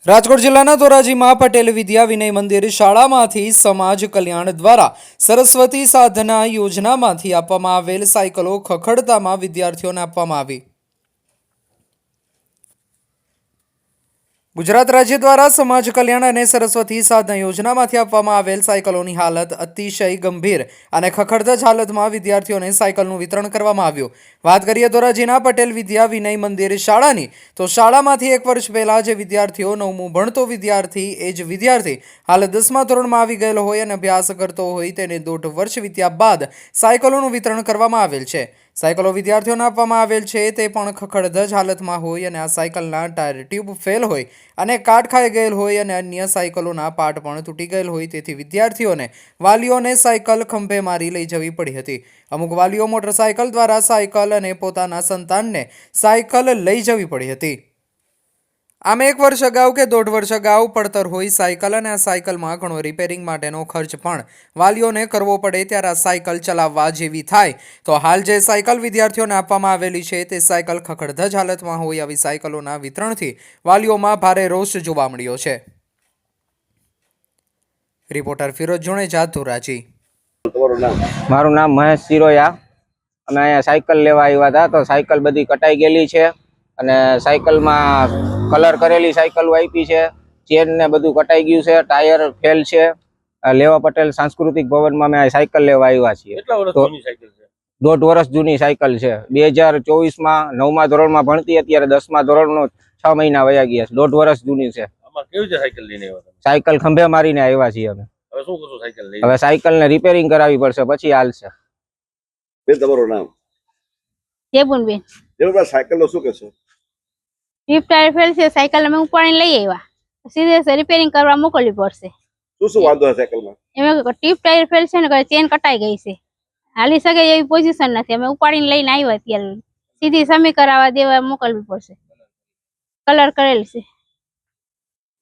રાજકોટ જિલ્લાના ધોરાજીમાં પટેલ વિદ્યા વિનય મંદિર શાળામાંથી સમાજ કલ્યાણ દ્વારા સરસ્વતી સાધના યોજનામાંથી આપવામાં આવેલ સાયકલો ખખડતામાં વિદ્યાર્થીઓને આપવામાં આવી। ગુજરાત રાજ્ય દ્વારા સમાજ કલ્યાણ અને સરસ્વતી સાધના યોજનામાંથી આપવામાં આવેલ સાયકલોની હાલત અતિશય ગંભીર અને ખખડધજ હાલતમાં વિદ્યાર્થીઓને સાયકલનું વિતરણ કરવામાં આવ્યું। વાત કરીએ ધોરાજીના પટેલ વિદ્યા વિનય મંદિર શાળાની, તો શાળામાંથી 1 વર્ષ પહેલા જે વિદ્યાર્થીઓ 9મું ભણતો વિદ્યાર્થી એ જ વિદ્યાર્થી હાલ 10મા ધોરણમાં આવી ગયેલો હોય અને અભ્યાસ કરતો હોય તેને 1.5 વર્ષ વીત્યા બાદ સાયકલોનું વિતરણ કરવામાં આવેલ છે। સાયકલો વિદ્યાર્થીઓને આપવામાં આવેલ છે તે પણ ખખડધજ હાલતમાં હોય અને આ સાયકલના ટાયર ટ્યુબ ફેલ હોય અને કાટ ખાઈ ગયેલ હોય અને અન્ય સાયકલોના પાર્ટ પણ તૂટી ગયેલ હોય તેથી વિદ્યાર્થીઓને વાલીઓને સાયકલ ખંભે મારી લઈ જવી પડી હતી। અમુક વાલીઓ મોટરસાયકલ દ્વારા સાયકલ અને પોતાના સંતાનને સાયકલ લઈ જવી પડી હતી। આમ 1 વર્ષ અગાઉ કે 1.5 વર્ષ અગાઉ પડતર હોય સાયકલ અને આ સાયકલમાં ઘણો રિપેરિંગ માટેનો ખર્ચ પણ વાલીઓને કરવો પડે ત્યારે આ સાયકલ ચલાવવા જેવી થાય તો હાલ જે સાયકલ વિદ્યાર્થીઓને આપવામાં આવેલી છે તે સાયકલ ખખડધજ હાલતમાં હોય આવી સાયકલોના વિતરણથી વાલીઓમાં ભારે રોષ જોવા મળ્યો છે। રિપોર્ટર ફિરોજ જુનેજા, ધોરાજી। મારું નામ મહેશ સિરોયા। અમે અહીંયા સાયકલ લેવા આવ્યા હતા તો સાયકલ બધી કટાઈ ગયેલી છે અને સાયકલમાં કલર કરેલી સાયકલ આપી છે, ચેન ને બધું કટાઈ ગયું છે, ટાયર ફેલ છે। લેવા પટેલ સાંસ્કૃતિક ભવનમાં અમે સાયકલ લેવા આવ્યા છીએ। કેટલા વર્ષ જૂની સાયકલ છે? 1.5 વર્ષ જૂની સાયકલ છે। 2024માં 9મા ધોરણમાં ભણતી, અત્યારે 10મા ધોરણનો 6 મહિના વયા ગયા છે। 1.5 વર્ષ જૂની છે। આમાં કેવી છે સાયકલ લઈને આવ્યા તમે? સાયકલ ખંભે મારીને આવ્યા છીએ અમે। હવે શું કરશો સાયકલ લઈને? હવે સાયકલને રિપેરિંગ કરાવવી પડશે પછી હાલશે। બેન, તમારું નામ? જેબુનબેન। જેબુનબેન, સાયકલ નો શું કહેશો? ટ્યુબ ટાયર ફેલ છે, સાયકલ અમે ઉપાડીને લઈ આવ્યા, સીધે રિપેરિંગ કરવા મોકલવી પડશે। શું વાંધો છે સાયકલમાં? એમાં ટ્યુબ ટાયર ફેલ છે ને ચેન કટાઈ ગઈ છે, હાલી શકે એવી પોઝિશન નથી, અમે ઉપાડીને લઈને આવ્યા, ત્યારે સીધી સમી કરાવવા દેવા મોકલવી પડશે, કલર કરેલ છે।